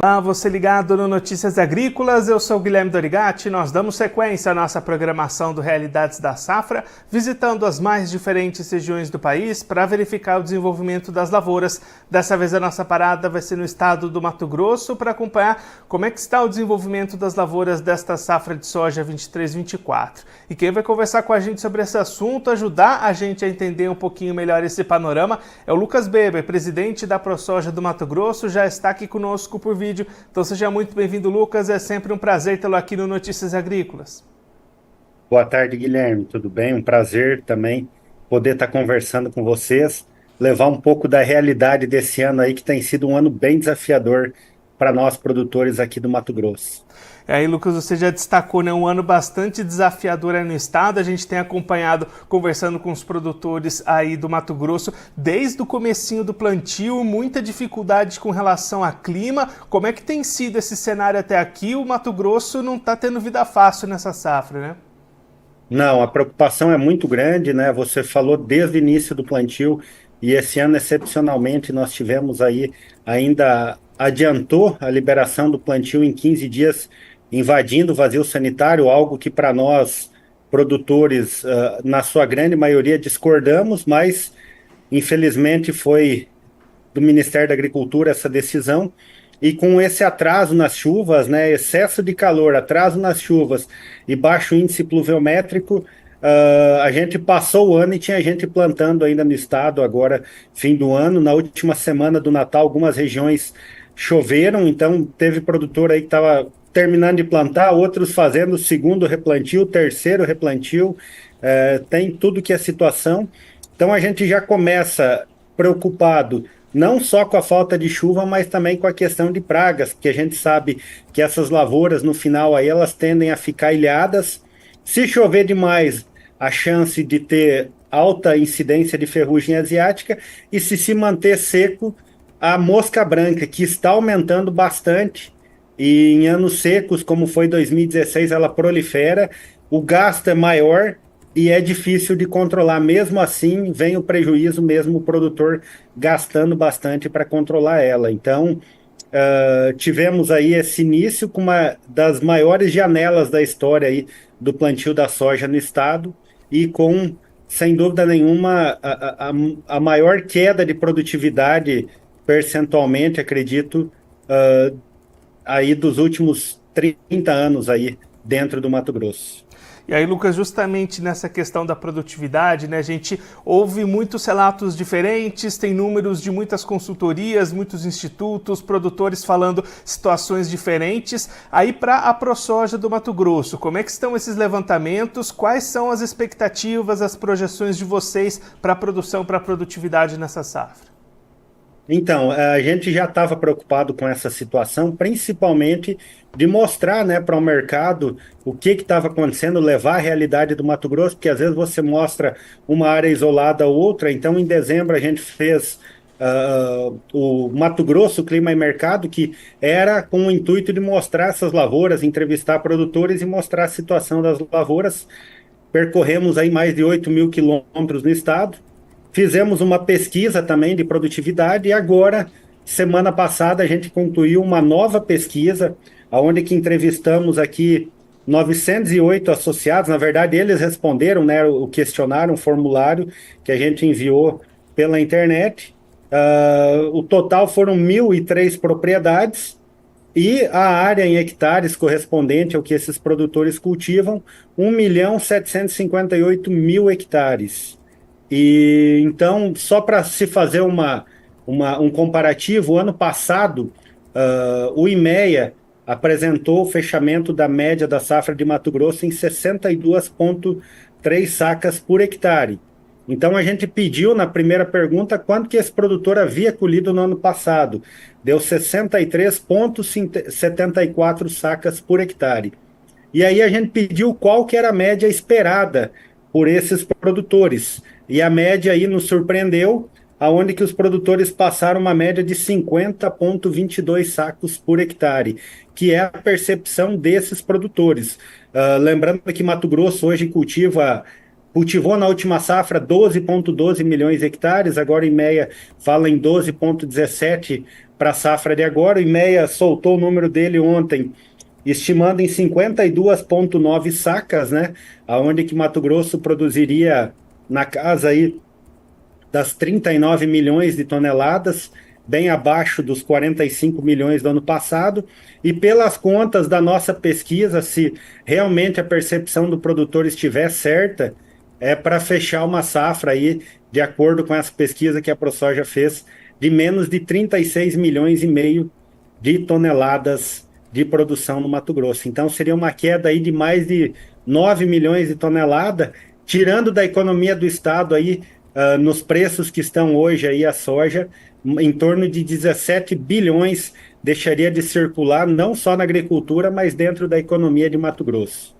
Olá, você ligado no Notícias Agrícolas, eu sou o Guilherme Dorigatti. Nós damos sequência à nossa programação do Realidades da Safra, visitando as mais diferentes regiões do país para verificar o desenvolvimento das lavouras. Dessa vez a nossa parada vai ser no estado do Mato Grosso para acompanhar como é que está o desenvolvimento das lavouras desta safra de soja 23-24. E quem vai conversar com a gente sobre esse assunto, ajudar a gente a entender um pouquinho melhor esse panorama, é o Lucas Beber, presidente da ProSoja do Mato Grosso, já está aqui conosco por vídeo. Então seja muito bem-vindo, Lucas. É sempre um prazer tê-lo aqui no Notícias Agrícolas. Boa tarde, Guilherme. Tudo bem? Um prazer também poder estar conversando com vocês, levar um pouco da realidade desse ano aí, que tem sido um ano bem desafiador para nós produtores aqui do Mato Grosso. E aí, Lucas, você já destacou, né, um ano bastante desafiador aí no estado. A gente tem acompanhado, conversando com os produtores aí do Mato Grosso, desde o comecinho do plantio, muita dificuldade com relação a clima. Como é que tem sido esse cenário até aqui? O Mato Grosso não está tendo vida fácil nessa safra, né? Não, a preocupação é muito grande, né? Você falou desde o início do plantio e esse ano, excepcionalmente, nós tivemos aí, ainda adiantou a liberação do plantio em 15 dias, invadindo o vazio sanitário, algo que para nós, produtores, na sua grande maioria, discordamos, mas infelizmente foi do Ministério da Agricultura essa decisão. E com esse atraso nas chuvas, né, excesso de calor, atraso nas chuvas e baixo índice pluviométrico, a gente passou o ano e tinha gente plantando ainda no estado, agora fim do ano. Na última semana do Natal, algumas regiões choveram, então teve produtor aí que estava terminando de plantar, outros fazendo o segundo replantio, terceiro replantio, tem tudo que é situação. Então a gente já começa preocupado não só com a falta de chuva, mas também com a questão de pragas, porque a gente sabe que essas lavouras no final aí elas tendem a ficar ilhadas. Se chover demais, a chance de ter alta incidência de ferrugem asiática, e se manter seco, a mosca branca, que está aumentando bastante, e em anos secos, como foi 2016, ela prolifera, o gasto é maior e é difícil de controlar. Mesmo assim, vem o prejuízo, mesmo o produtor gastando bastante para controlar ela. Então, tivemos aí esse início com uma das maiores janelas da história aí do plantio da soja no estado e com, sem dúvida nenhuma, a maior queda de produtividade percentualmente, acredito, aí dos últimos 30 anos aí dentro do Mato Grosso. E aí, Lucas, justamente nessa questão da produtividade, né, a gente ouve muitos relatos diferentes, tem números de muitas consultorias, muitos institutos, produtores falando situações diferentes. Aí, para a ProSoja do Mato Grosso, como é que estão esses levantamentos? Quais são as expectativas, as projeções de vocês para a produção, para a produtividade nessa safra? Então, a gente já estava preocupado com essa situação, principalmente de mostrar, né, para o mercado o que estava acontecendo, levar a realidade do Mato Grosso, porque às vezes você mostra uma área isolada ou outra. Então, em dezembro, a gente fez o Mato Grosso Clima e Mercado, que era com o intuito de mostrar essas lavouras, entrevistar produtores e mostrar a situação das lavouras. Percorremos aí mais de 8.000 quilômetros no estado. Fizemos uma pesquisa também de produtividade e agora, semana passada, a gente concluiu uma nova pesquisa, onde que entrevistamos aqui 908 associados. Na verdade, eles responderam, né, o questionário, um formulário que a gente enviou pela internet. O total foram 1.003 propriedades e a área em hectares correspondente ao que esses produtores cultivam, 1.758.000 hectares. E então, só para se fazer um comparativo, o ano passado, o IMEA apresentou o fechamento da média da safra de Mato Grosso em 62,3 sacas por hectare. Então, a gente pediu na primeira pergunta quanto que esse produtor havia colhido no ano passado. Deu 63,74 sacas por hectare. E aí a gente pediu qual que era a média esperada por esses produtores. E a média aí nos surpreendeu, aonde que os produtores passaram uma média de 50,22 sacos por hectare, que é a percepção desses produtores. Lembrando que Mato Grosso hoje cultiva cultivou na última safra 12,12 milhões de hectares, agora o IMEA fala em 12,17 para a safra de agora. O IMEA soltou o número dele ontem, estimando em 52,9 sacas, né? Aonde que Mato Grosso produziria na casa aí das 39 milhões de toneladas, bem abaixo dos 45 milhões do ano passado. E pelas contas da nossa pesquisa, se realmente a percepção do produtor estiver certa, é para fechar uma safra aí, de acordo com essa pesquisa que a ProSoja fez, de menos de 36 milhões e meio de toneladas de produção no Mato Grosso. Então seria uma queda aí de mais de 9 milhões de toneladas, tirando da economia do estado aí, nos preços que estão hoje aí a soja, em torno de 17 bilhões deixaria de circular, não só na agricultura, mas dentro da economia de Mato Grosso.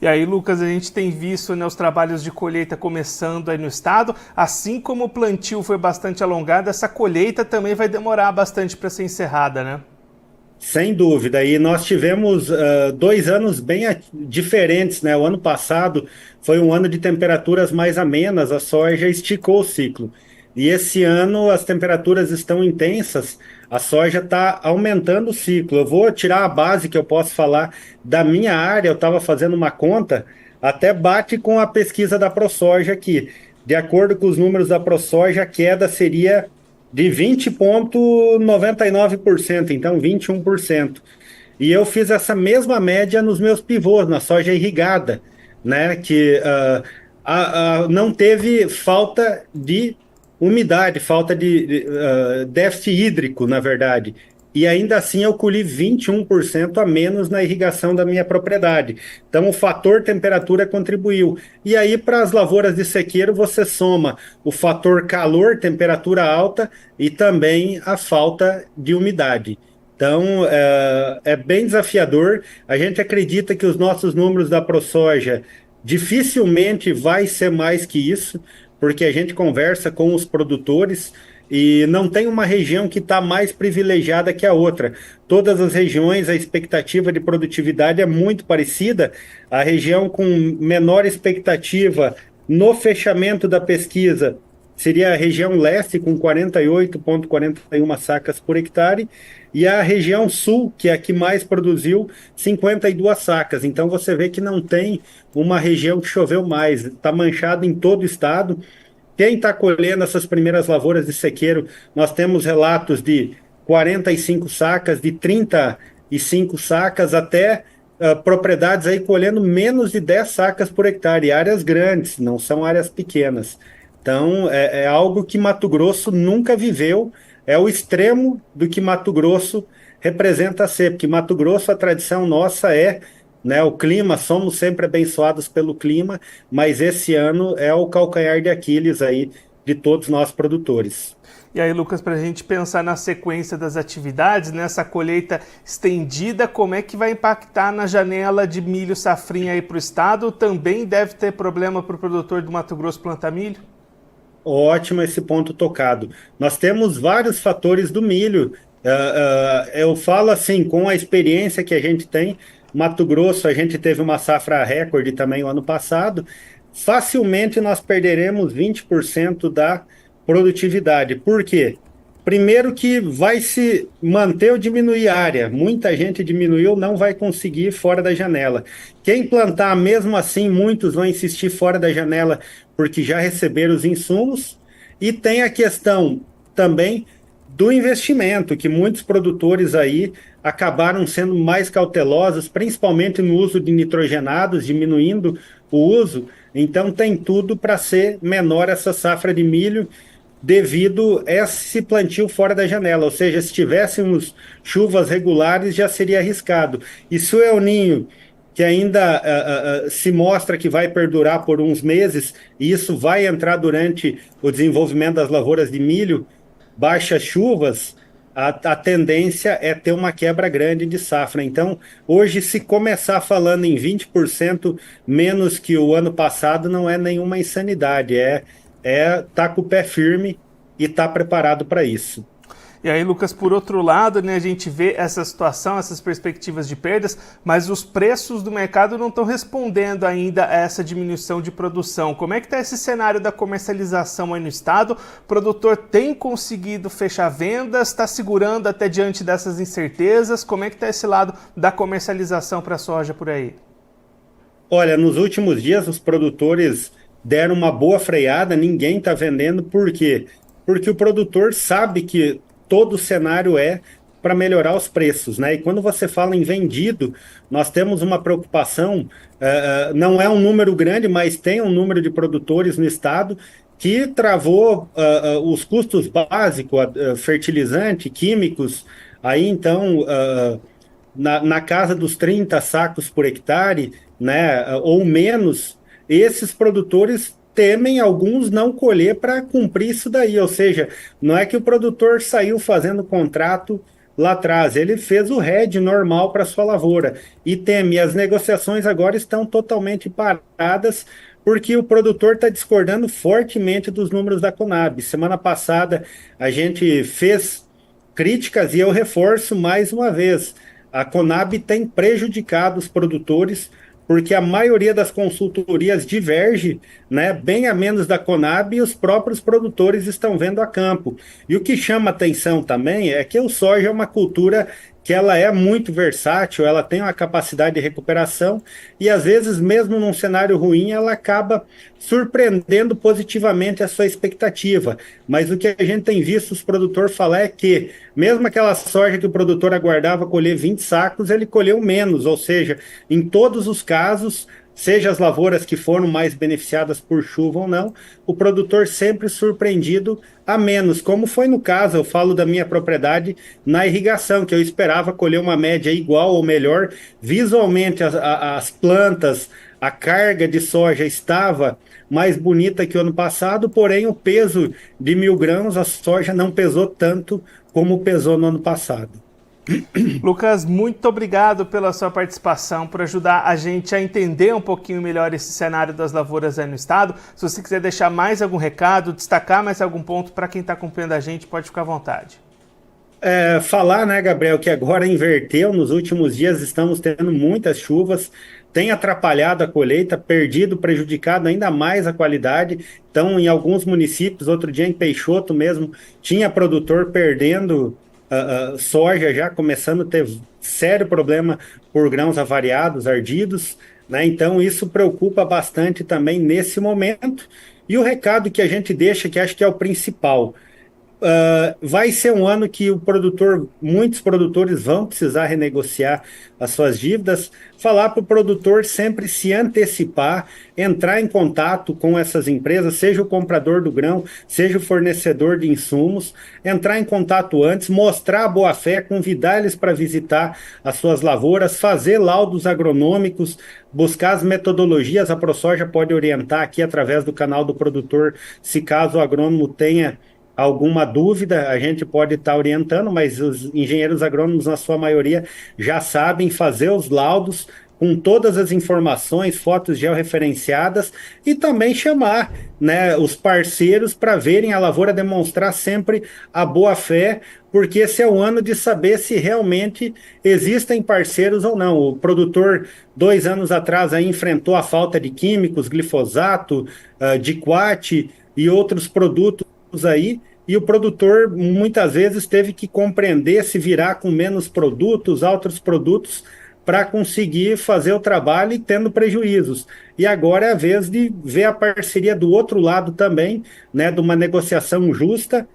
E aí, Lucas, a gente tem visto, né, os trabalhos de colheita começando aí no estado, assim como o plantio foi bastante alongado, essa colheita também vai demorar bastante para ser encerrada, né? Sem dúvida, e nós tivemos 2 anos bem diferentes, né? O ano passado foi um ano de temperaturas mais amenas, a soja esticou o ciclo. E esse ano as temperaturas estão intensas, a soja está aumentando o ciclo. Eu vou tirar a base que eu posso falar da minha área, eu estava fazendo uma conta, até bate com a pesquisa da ProSoja aqui. De acordo com os números da ProSoja, a queda seria de 20,99%, então 21%. E eu fiz essa mesma média nos meus pivôs, na soja irrigada, né, que não teve falta de umidade, falta de déficit hídrico, na verdade. E ainda assim eu colhi 21% a menos na irrigação da minha propriedade. Então o fator temperatura contribuiu. E aí para as lavouras de sequeiro você soma o fator calor, temperatura alta e também a falta de umidade. Então é bem desafiador. A gente acredita que os nossos números da ProSoja dificilmente vai ser mais que isso, porque a gente conversa com os produtores e não tem uma região que está mais privilegiada que a outra. Todas as regiões, a expectativa de produtividade é muito parecida. A região com menor expectativa no fechamento da pesquisa seria a região leste, com 48,41 sacas por hectare, e a região sul, que é a que mais produziu, 52 sacas. Então você vê que não tem uma região que choveu mais, está manchado em todo o estado. Quem está colhendo essas primeiras lavouras de sequeiro, nós temos relatos de 45 sacas, de 35 sacas, até propriedades aí colhendo menos de 10 sacas por hectare, áreas grandes, não são áreas pequenas. Então, é algo que Mato Grosso nunca viveu, é o extremo do que Mato Grosso representa ser, porque Mato Grosso, a tradição nossa é, né, o clima, somos sempre abençoados pelo clima, mas esse ano é o calcanhar de Aquiles aí de todos nós produtores. E aí, Lucas, para a gente pensar na sequência das atividades, nessa colheita estendida, como é que vai impactar na janela de milho safrinha aí para o estado? Também deve ter problema para o produtor do Mato Grosso plantar milho? Ótimo esse ponto tocado. Nós temos vários fatores do milho. Eu falo assim, com a experiência que a gente tem, Mato Grosso, a gente teve uma safra recorde também o ano passado. Facilmente nós perderemos 20% da produtividade. Por quê? Primeiro que vai se manter ou diminuir a área. Muita gente diminuiu, não vai conseguir fora da janela. Quem plantar, mesmo assim, muitos vão insistir fora da janela porque já receberam os insumos. E tem a questão também do investimento, que muitos produtores aí acabaram sendo mais cautelosos, principalmente no uso de nitrogenados, diminuindo o uso. Então tem tudo para ser menor essa safra de milho, devido a esse plantio fora da janela, ou seja, se tivéssemos chuvas regulares já seria arriscado. E se o El Niño, que ainda se mostra que vai perdurar por uns meses, e isso vai entrar durante o desenvolvimento das lavouras de milho, baixas chuvas, a tendência é ter uma quebra grande de safra. Então, hoje, se começar falando em 20% menos que o ano passado, não é nenhuma insanidade, tá com o pé firme e tá preparado para isso. E aí, Lucas, por outro lado, né, a gente vê essa situação, essas perspectivas de perdas, mas os preços do mercado não estão respondendo ainda a essa diminuição de produção. Como é que está esse cenário da comercialização aí no estado? O produtor tem conseguido fechar vendas, está segurando até diante dessas incertezas? Como é que está esse lado da comercialização para a soja por aí? Olha, nos últimos dias os produtores deram uma boa freada, ninguém está vendendo, por quê? Porque o produtor sabe que todo o cenário é para melhorar os preços, né? E quando você fala em vendido, nós temos uma preocupação, não é um número grande, mas tem um número de produtores no estado que travou os custos básicos, fertilizante, químicos, aí então na casa dos 30 sacos por hectare, né, ou menos, esses produtores temem alguns não colher para cumprir isso daí, ou seja, não é que o produtor saiu fazendo contrato lá atrás, ele fez o RED normal para sua lavoura e teme, as negociações agora estão totalmente paradas porque o produtor está discordando fortemente dos números da Conab. Semana passada a gente fez críticas e eu reforço mais uma vez, a Conab tem prejudicado os produtores porque a maioria das consultorias diverge, né, bem a menos da Conab, e os próprios produtores estão vendo a campo. E o que chama atenção também é que o soja é uma cultura que ela é muito versátil, ela tem uma capacidade de recuperação e às vezes mesmo num cenário ruim ela acaba surpreendendo positivamente a sua expectativa. Mas o que a gente tem visto os produtores falar é que mesmo aquela soja que o produtor aguardava colher 20 sacos, ele colheu menos, ou seja, em todos os casos, seja as lavouras que foram mais beneficiadas por chuva ou não, o produtor sempre surpreendido a menos, como foi no caso, eu falo da minha propriedade na irrigação, que eu esperava colher uma média igual ou melhor, visualmente as plantas, a carga de soja estava mais bonita que o ano passado, porém o peso de 1.000 grãos, a soja não pesou tanto como pesou no ano passado. Lucas, muito obrigado pela sua participação, por ajudar a gente a entender um pouquinho melhor esse cenário das lavouras aí no estado. Se você quiser deixar mais algum recado, destacar mais algum ponto para quem está acompanhando a gente, pode ficar à vontade. Falar, né, Gabriel, que agora inverteu, nos últimos dias estamos tendo muitas chuvas, tem atrapalhado a colheita, prejudicado ainda mais a qualidade. Então, em alguns municípios, outro dia em Peixoto mesmo, tinha produtor perdendo soja já começando a ter sério problema por grãos avariados, ardidos, né? Então isso preocupa bastante também nesse momento. E o recado que a gente deixa, que acho que é o principal, vai ser um ano que muitos produtores vão precisar renegociar as suas dívidas, falar para o produtor sempre se antecipar, entrar em contato com essas empresas, seja o comprador do grão, seja o fornecedor de insumos, entrar em contato antes, mostrar a boa-fé, convidar eles para visitar as suas lavouras, fazer laudos agronômicos, buscar as metodologias. A ProSoja pode orientar aqui através do canal do produtor, se caso o agrônomo tenha alguma dúvida, a gente pode estar orientando, mas os engenheiros agrônomos, na sua maioria, já sabem fazer os laudos com todas as informações, fotos georreferenciadas e também chamar, né, os parceiros para verem a lavoura, demonstrar sempre a boa-fé, porque esse é o ano de saber se realmente existem parceiros ou não. O produtor, 2 anos atrás, aí, enfrentou a falta de químicos, glifosato, diquate e outros produtos aí, e o produtor muitas vezes teve que compreender, se virar com menos produtos, outros produtos, para conseguir fazer o trabalho e tendo prejuízos. E agora é a vez de ver a parceria do outro lado também, né, de uma negociação justa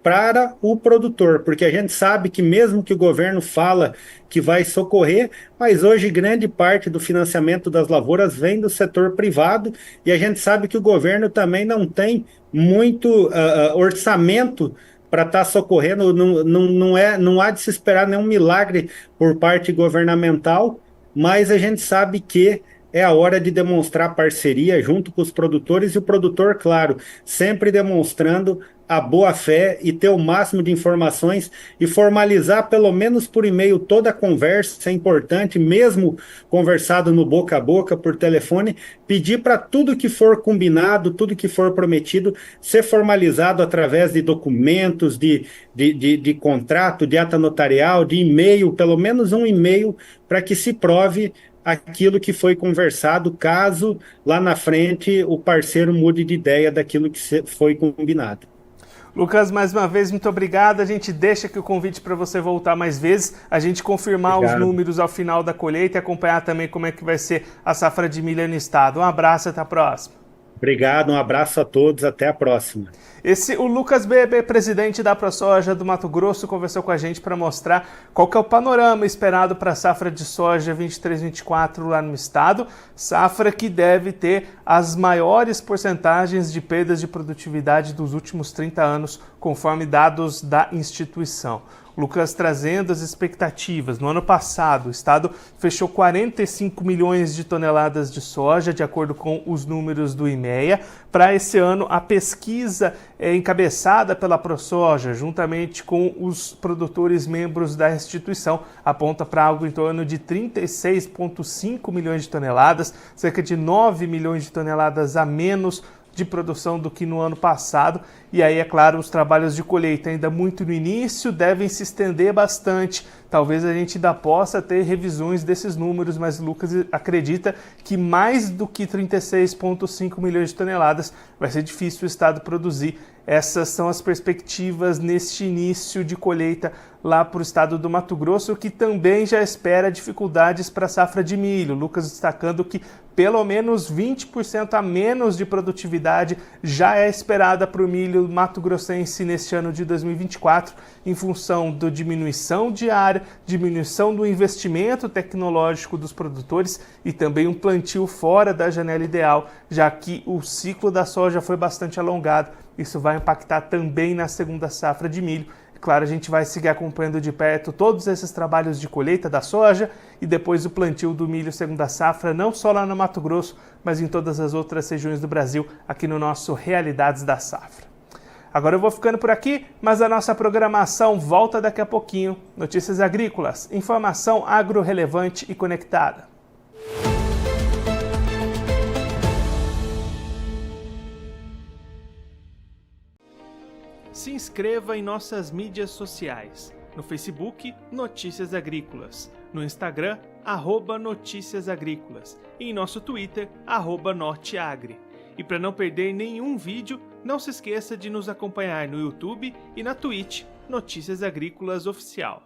para o produtor, porque a gente sabe que mesmo que o governo fala que vai socorrer, mas hoje grande parte do financiamento das lavouras vem do setor privado e a gente sabe que o governo também não tem muito orçamento para estar socorrendo, não há de se esperar nenhum milagre por parte governamental, mas a gente sabe que é a hora de demonstrar parceria junto com os produtores e o produtor, claro, sempre demonstrando a boa fé e ter o máximo de informações e formalizar pelo menos por e-mail toda a conversa, é importante, mesmo conversado no boca a boca, por telefone, pedir para tudo que for combinado, tudo que for prometido, ser formalizado através de documentos, de contrato, de ata notarial, de e-mail, pelo menos um e-mail, para que se prove aquilo que foi conversado, caso lá na frente o parceiro mude de ideia daquilo que foi combinado. Lucas, mais uma vez, muito obrigado. A gente deixa aqui o convite para você voltar mais vezes, a gente confirmar os números ao final da colheita e acompanhar também como é que vai ser a safra de milho no estado. Um abraço, até a próxima. Obrigado, um abraço a todos, até a próxima. O Lucas Beber, presidente da ProSoja do Mato Grosso, conversou com a gente para mostrar qual que é o panorama esperado para a safra de soja 23-24 lá no estado, safra que deve ter as maiores porcentagens de perdas de produtividade dos últimos 30 anos, conforme dados da instituição. Lucas trazendo as expectativas. No ano passado, o estado fechou 45 milhões de toneladas de soja, de acordo com os números do IMEA. Para esse ano, a pesquisa é encabeçada pela ProSoja, juntamente com os produtores membros da instituição, aponta para algo em torno de 36,5 milhões de toneladas, cerca de 9 milhões de toneladas a menos de produção do que no ano passado. E aí, é claro, os trabalhos de colheita ainda muito no início devem se estender bastante. Talvez a gente ainda possa ter revisões desses números, mas o Lucas acredita que mais do que 36,5 milhões de toneladas vai ser difícil o estado produzir. Essas são as perspectivas neste início de colheita lá para o estado do Mato Grosso, que também já espera dificuldades para a safra de milho. Lucas destacando que pelo menos 20% a menos de produtividade já é esperada para o milho mato-grossense neste ano de 2024, em função da diminuição de área, diminuição do investimento tecnológico dos produtores e também um plantio fora da janela ideal, já que o ciclo da soja foi bastante alongado. Isso vai impactar também na segunda safra de milho. Claro, a gente vai seguir acompanhando de perto todos esses trabalhos de colheita da soja e depois o plantio do milho segunda safra, não só lá no Mato Grosso, mas em todas as outras regiões do Brasil, aqui no nosso Realidades da Safra. Agora eu vou ficando por aqui, mas a nossa programação volta daqui a pouquinho. Notícias agrícolas, informação agro-relevante e conectada. Se inscreva em nossas mídias sociais. No Facebook, Notícias Agrícolas. No Instagram, @Notícias Agrícolas. E em nosso Twitter, @Norteagri. E para não perder nenhum vídeo, não se esqueça de nos acompanhar no YouTube e na Twitch, Notícias Agrícolas Oficial.